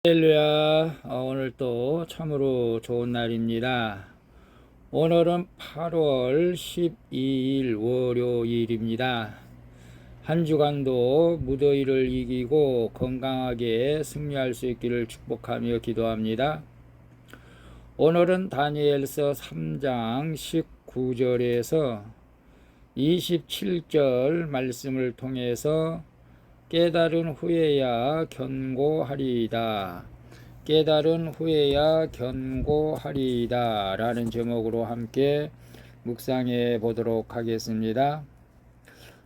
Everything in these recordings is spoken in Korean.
할렐루야. 오늘 또 참으로 좋은 날입니다. 오늘은 8월 12일 월요일입니다. 한 주간도 무더위를 이기고 건강하게 승리할 수 있기를 축복하며 기도합니다. 오늘은 다니엘서 3장 19절에서 27절 말씀을 통해서 깨달은 후에야 견고하리이다. 깨달은 후에야 견고하리이다 라는 제목으로 함께 묵상해 보도록 하겠습니다.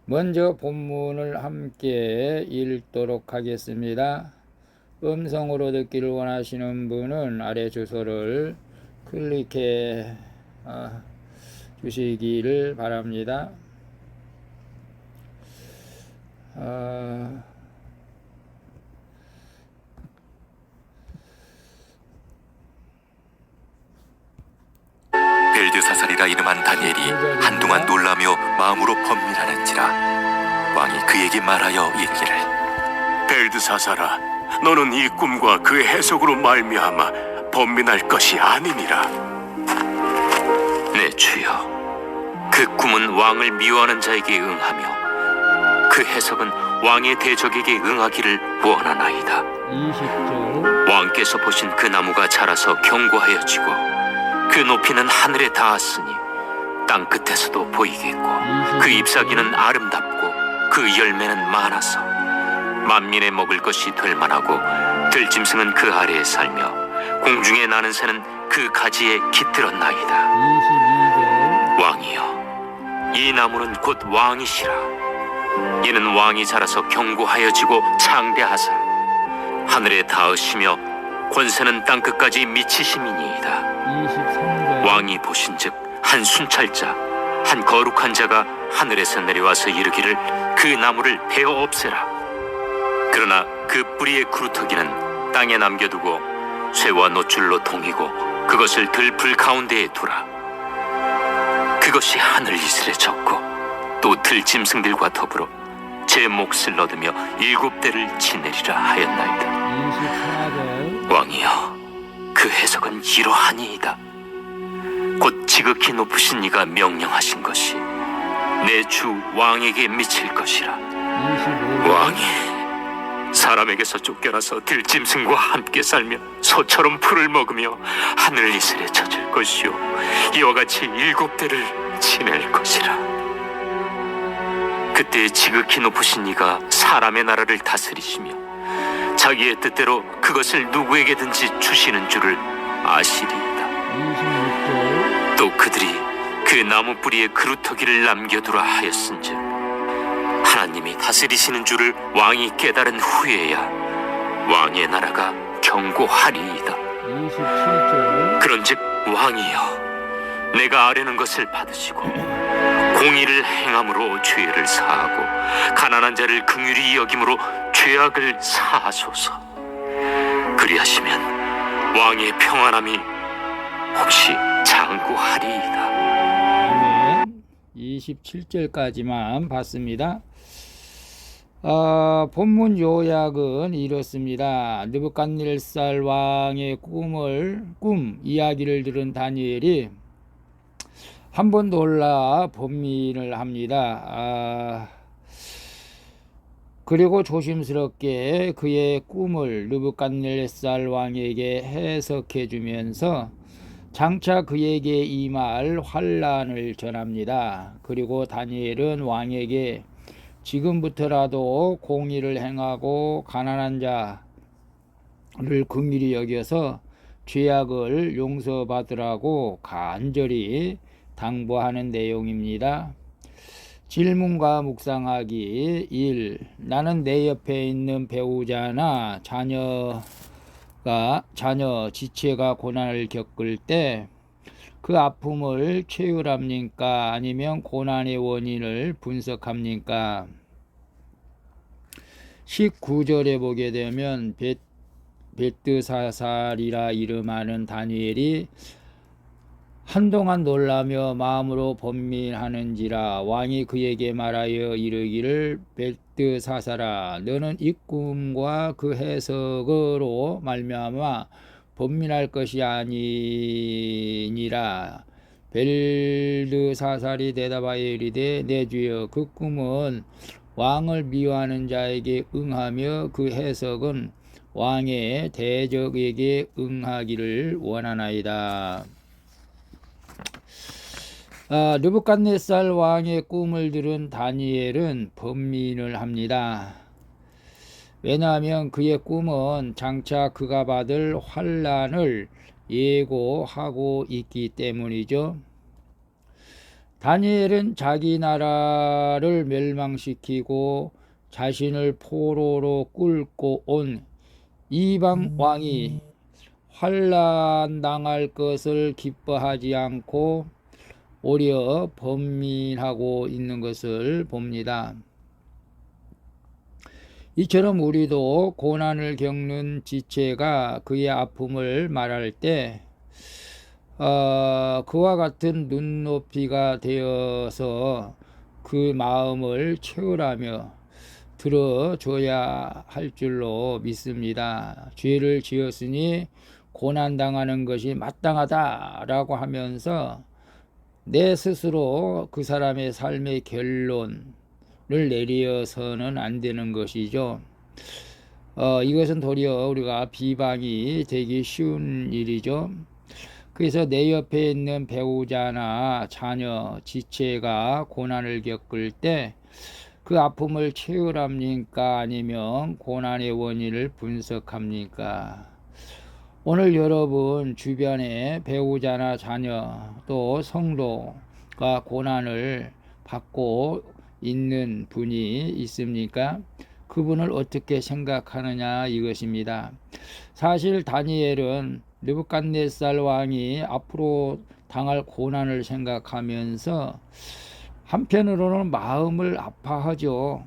먼저 본문을 함께 읽도록 하겠습니다. 음성으로 듣기를 원하시는 분은 아래 주소를 클릭해 주시기를 바랍니다. 벨드사살이라 이름한 다니엘이 한동안 놀라며 마음으로 번민하는지라 왕이 그에게 말하여 이르기를 벨드사살아, 너는 이 꿈과 그의 해석으로 말미암아 번민할 것이 아니니라. 내 주여, 그 꿈은 왕을 미워하는 자에게 응하며 그 해석은 왕의 대적에게 응하기를 원하나이다. 20절 왕께서 보신 그 나무가 자라서 견고하여지고 그 높이는 하늘에 닿았으니 땅 끝에서도 보이겠고 그 잎사귀는 아름답고 그 열매는 많아서 만민의 먹을 것이 될 만하고 들짐승은 그 아래에 살며 공중에 나는 새는 그 가지에 깃들었나이다. 22절 왕이여, 이 나무는 곧 왕이시라. 이는 왕이 자라서 견고하여지고 창대하사 하늘에 닿으시며 권세는 땅끝까지 미치심이니이다. 23절 왕이 보신즉 한 순찰자 한 거룩한 자가 하늘에서 내려와서 이르기를 그 나무를 베어 없애라. 그러나 그 뿌리의 그루터기는 땅에 남겨두고 쇠와 노줄로 동이고 그것을 들불 가운데에 두라. 그것이 하늘 이슬에 젖고 또 들짐승들과 더불어 제 몫을 얻으며 7대를 지내리라 하였나이다. 24절 왕이여, 그 해석은 이러하니이다. 곧 지극히 높으신 이가 명령하신 것이 내 주 왕에게 미칠 것이라. 25절 왕이 사람에게서 쫓겨나서 들짐승과 함께 살며 소처럼 풀을 먹으며 하늘 이슬에 젖을 것이요 이와 같이 7대를 지낼 것이라. 그때 지극히 높으신 이가 사람의 나라를 다스리시며 자기의 뜻대로 그것을 누구에게든지 주시는 줄을 아시리이다. 26절 또 그들이 그 나무 뿌리에 그루터기를 남겨두라 하였은즉 하나님이 다스리시는 줄을 왕이 깨달은 후에야 왕의 나라가 견고하리이다. 27절 그런즉 왕이여, 내가 아뢰는 것을 받으시고 공의를 행함으로 죄를 사하고 가난한 자를 긍휼히 여김으로 죄악을 사하소서. 그리하시면 왕의 평안함이 혹시 장구하리이다. 아멘. 27절까지만 봤습니다. 본문 요약은 이렇습니다. 느부갓네살 왕의 꿈 이야기를 들은 다니엘이 한번 놀라 번민을 합니다. 그리고 조심스럽게 그의 꿈을 느부갓네살 왕에게 해석해 주면서 장차 그에게 임할 환난을 전합니다. 그리고 다니엘은 왕에게 지금부터라도 공의를 행하고 가난한 자를 긍휼히 여겨서 죄악을 용서받으라고 간절히 당부하는 내용입니다. 질문과 묵상하기 1. 나는 내 옆에 있는 배우자나 자녀 지체가 고난을 겪을 때 그 아픔을 채울합니까? 아니면 고난의 원인을 분석합니까? 19절에 보게 되면 벨드사살이라 이름하는 다니엘이 한동안 놀라며 마음으로 번민하는지라 왕이 그에게 말하여 이르기를 벨드사사라, 너는 이 꿈과 그 해석으로 말미암아 번민할 것이 아니니라. 벨드사살이 대답하여 이르되 내 주여, 그 꿈은 왕을 미워하는 자에게 응하며 그 해석은 왕의 대적에게 응하기를 원하나이다. 느부갓네살 왕의 꿈을 들은 다니엘은 번민을 합니다. 왜냐하면 그의 꿈은 장차 그가 받을 환난을 예고하고 있기 때문이죠. 다니엘은 자기 나라를 멸망시키고 자신을 포로로 끌고 온 이방 왕이 환난 당할 것을 기뻐하지 않고 오히려 번민하고 있는 것을 봅니다. 이처럼 우리도 고난을 겪는 지체가 그의 아픔을 말할 때 그와 같은 눈높이가 되어서 그 마음을 채우라며 들어줘야 할 줄로 믿습니다. 죄를 지었으니 고난당하는 것이 마땅하다라고 하면서 내 스스로 그 사람의 삶의 결론을 내려서는 안 되는 것이죠. 이것은 도리어 우리가 비방이 되기 쉬운 일이죠. 그래서 내 옆에 있는 배우자나 자녀, 지체가 고난을 겪을 때 그 아픔을 채우랍니까? 아니면 고난의 원인을 분석합니까? 오늘 여러분 주변에 배우자나 자녀 또 성도가 고난을 받고 있는 분이 있습니까? 그분을 어떻게 생각하느냐 이것입니다. 사실 다니엘은 느부갓네살 왕이 앞으로 당할 고난을 생각하면서 한편으로는 마음을 아파하죠.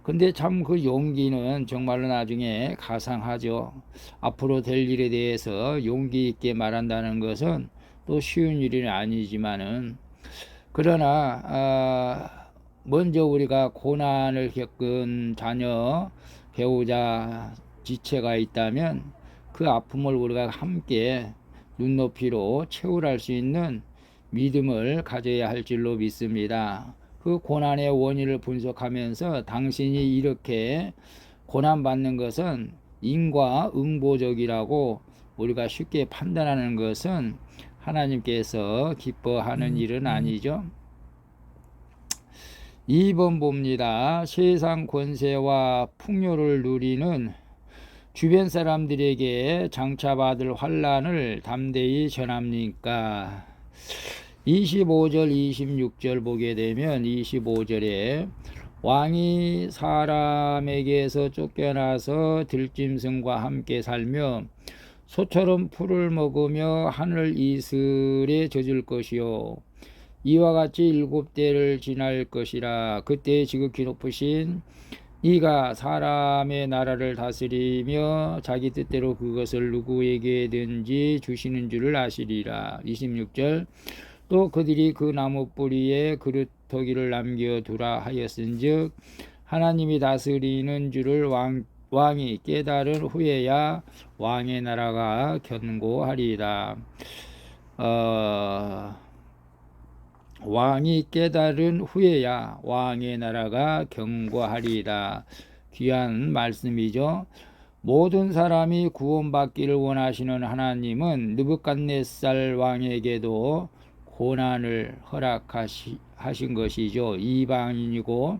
근데 참 그 용기는 정말로 나중에 가상하죠. 앞으로 될 일에 대해서 용기 있게 말한다는 것은 또 쉬운 일은 아니지만은, 그러나 먼저 우리가 고난을 겪은 자녀, 배우자, 지체가 있다면 그 아픔을 우리가 함께 눈높이로 채울할 수 있는 믿음을 가져야 할 줄로 믿습니다. 그 고난의 원인을 분석하면서 당신이 이렇게 고난받는 것은 인과응보적이라고 우리가 쉽게 판단하는 것은 하나님께서 기뻐하는 일은 아니죠. 2번 봅니다. 세상 권세와 풍요를 누리는 주변 사람들에게 장차 받을 환난을 담대히 전합니까? 25절 26절 보게 되면 25절에 왕이 사람에게서 쫓겨나서 들짐승과 함께 살며 소처럼 풀을 먹으며 하늘 이슬에 젖을 것이요 이와 같이 7대를 지날 것이라. 그때 지극히 높으신 이가 사람의 나라를 다스리며 자기 뜻대로 그것을 누구에게든지 주시는 줄을 아시리라. 26절 또 그들이 그 나무 뿌리에 그루터기를 남겨두라 하였은즉 하나님이 다스리는 줄을 왕이 깨달은 후에야 왕의 나라가 견고하리라. 왕이 깨달은 후에야 왕의 나라가 견고하리라. 귀한 말씀이죠. 모든 사람이 구원받기를 원하시는 하나님은 느부갓네살 왕에게도 고난을 허락하신 것이죠. 이방인이고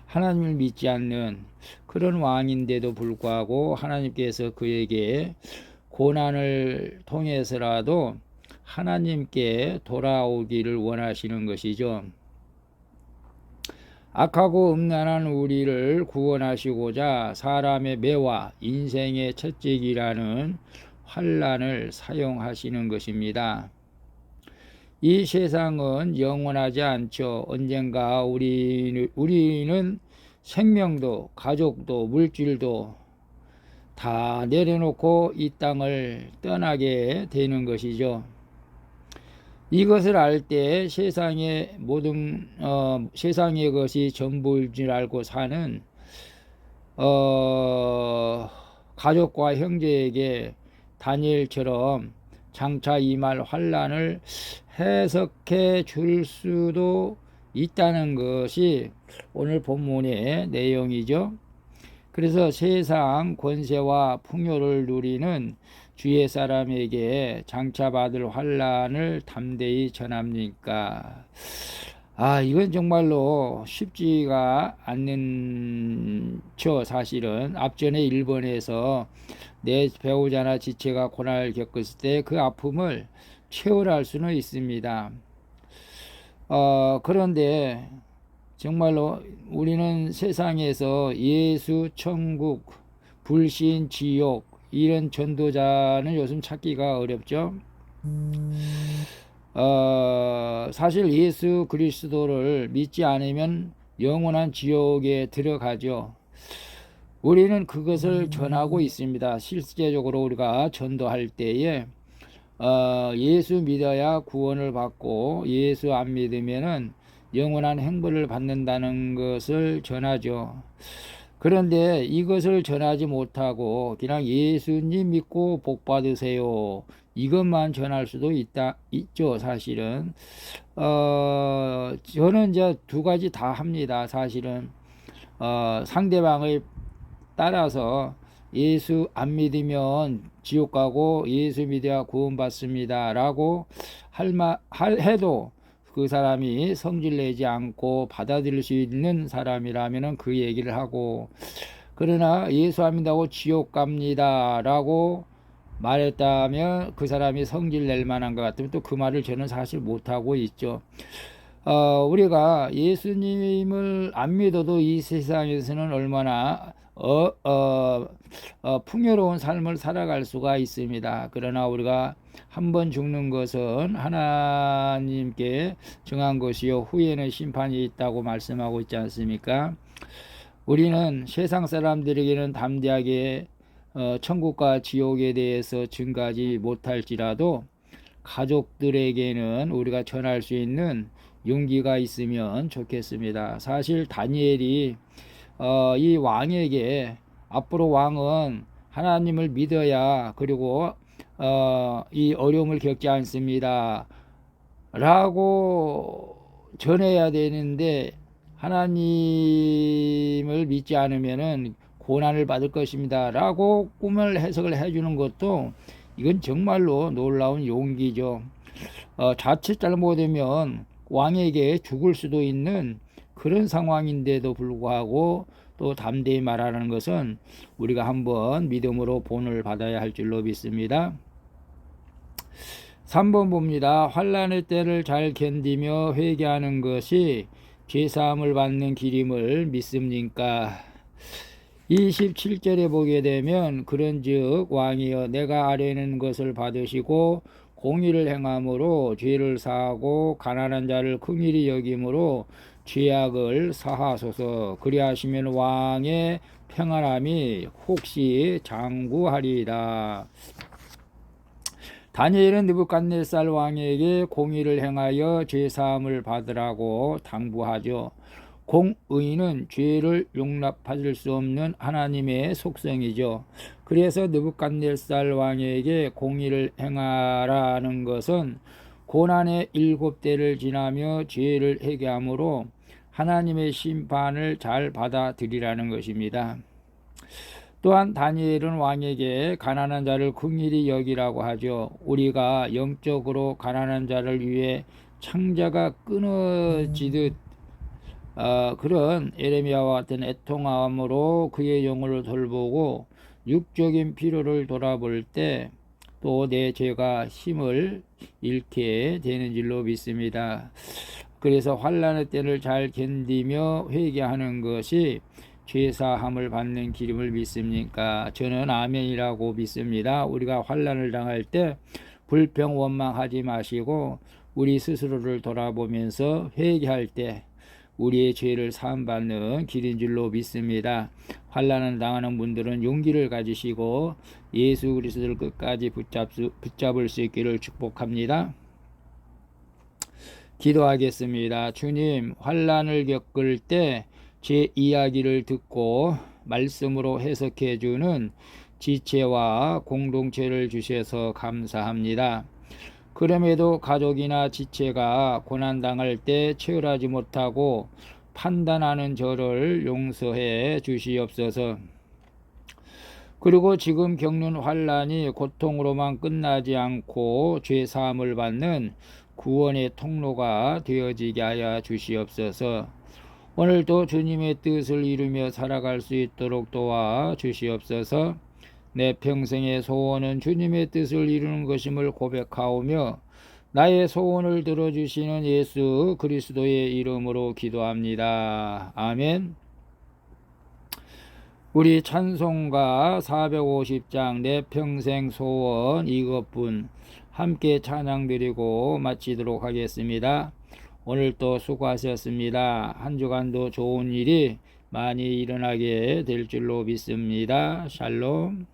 하나님을 믿지 않는 그런 왕인데도 불구하고 하나님께서 그에게 고난을 통해서라도 하나님께 돌아오기를 원하시는 것이죠. 악하고 음란한 우리를 구원하시고자 사람의 매와 인생의 채찍이라는 환난을 사용하시는 것입니다. 이 세상은 영원하지 않죠. 언젠가 우리는 생명도 가족도 물질도 다 내려놓고 이 땅을 떠나게 되는 것이죠. 이것을 알 때 세상의 것이 전부인 줄 알고 사는 가족과 형제에게 다니엘처럼 장차 임할 환란을 해석해 줄 수도 있다는 것이 오늘 본문의 내용이죠. 그래서 세상 권세와 풍요를 누리는 주의 사람에게 장차 받을 환란을 담대히 전합니까? 이건 정말로 쉽지가 않는죠. 사실은 앞전에 일본에서 내 배우자나 지체가 고난을 겪었을 때 그 아픔을 체험할 수는 있습니다. 그런데 정말로 우리는 세상에서 예수, 천국, 불신, 지옥 이런 전도자는 요즘 찾기가 어렵죠. 사실 예수 그리스도를 믿지 않으면 영원한 지옥에 들어가죠. 우리는 그것을 전하고 있습니다. 실제적으로 우리가 전도할 때에 예수 믿어야 구원을 받고 예수 안 믿으면은 영원한 행복을 받는다는 것을 전하죠. 그런데 이것을 전하지 못하고 그냥 예수님 믿고 복 받으세요. 이것만 전할 수도 있죠, 사실은. 저는 이제 두 가지 다 합니다, 사실은. 상대방을 따라서 예수 안 믿으면 지옥 가고 예수 믿어야 구원받습니다 라고 해도 그 사람이 성질 내지 않고 받아들일 수 있는 사람이라면 그 얘기를 하고, 그러나 예수 안 믿다고 지옥 갑니다 라고 말했다면 그 사람이 성질 낼 만한 것 같으면 또 그 말을 저는 사실 못하고 있죠. 우리가 예수님을 안 믿어도 이 세상에서는 얼마나 풍요로운 삶을 살아갈 수가 있습니다. 그러나 우리가 한번 죽는 것은 하나님께 정한 것이요 후에는 심판이 있다고 말씀하고 있지 않습니까? 우리는 세상 사람들에게는 담대하게 천국과 지옥에 대해서 증거하지 못할지라도 가족들에게는 우리가 전할 수 있는 용기가 있으면 좋겠습니다. 사실 다니엘이 이 왕에게 앞으로 왕은 하나님을 믿어야 그리고 이 어려움을 겪지 않습니다 라고 전해야 되는데, 하나님을 믿지 않으면은 고난을 받을 것입니다 라고 꿈을 해석을 해주는 것도 이건 정말로 놀라운 용기죠. 자칫 잘못하면 왕에게 죽을 수도 있는 그런 상황인데도 불구하고 또 담대히 말하는 것은 우리가 한번 믿음으로 본을 받아야 할 줄로 믿습니다. 3번 봅니다. 환난의 때를 잘 견디며 회개하는 것이 죄사함을 받는 길임을 믿습니까? 27절에 보게 되면 그런즉 왕이여 내가 아뢰는 것을 받으시고 공의를 행함으로 죄를 사하고 가난한 자를 긍휼히 여김으로 죄악을 사하소서. 그리하시면 왕의 평안함이 혹시 장구하리이다. 다니엘은 느부갓네살 왕에게 공의를 행하여 죄사함을 받으라고 당부하죠. 공의는 죄를 용납할 수 없는 하나님의 속성이죠. 그래서 느부갓네살 왕에게 공의를 행하라는 것은 고난의 7대를 지나며 죄를 회개함으로 하나님의 심판을 잘 받아들이라는 것입니다. 또한 다니엘은 왕에게 가난한 자를 긍휼히 여기라고 하죠. 우리가 영적으로 가난한 자를 위해 창자가 끊어지듯 그런 에레미야와 같은 애통함으로 그의 영혼을 돌보고 육적인 필요를 돌아볼 때 또 내 죄가 힘을 잃게 되는 줄로 믿습니다. 그래서 환난의 때를 잘 견디며 회개하는 것이 죄사함을 받는 길임을 믿습니까? 저는 아멘이라고 믿습니다. 우리가 환난을 당할 때 불평 원망하지 마시고 우리 스스로를 돌아보면서 회개할 때 우리의 죄를 사함받는 길인 줄로 믿습니다. 환난을 당하는 분들은 용기를 가지시고 예수 그리스도를 끝까지 붙잡을 수 있기를 축복합니다. 기도하겠습니다. 주님, 환난을 겪을 때 제 이야기를 듣고 말씀으로 해석해 주는 지체와 공동체를 주셔서 감사합니다. 그럼에도 가족이나 지체가 고난당할 때 체열하지 못하고 판단하는 저를 용서해 주시옵소서. 그리고 지금 겪는 환난이 고통으로만 끝나지 않고 죄사함을 받는 구원의 통로가 되어지게 하여 주시옵소서. 오늘도 주님의 뜻을 이루며 살아갈 수 있도록 도와 주시옵소서. 내 평생의 소원은 주님의 뜻을 이루는 것임을 고백하오며 나의 소원을 들어주시는 예수 그리스도의 이름으로 기도합니다. 아멘. 우리 찬송가 450장 내 평생 소원 이것뿐 함께 찬양드리고 마치도록 하겠습니다. 오늘도 수고하셨습니다. 한 주간도 좋은 일이 많이 일어나게 될 줄로 믿습니다. 샬롬.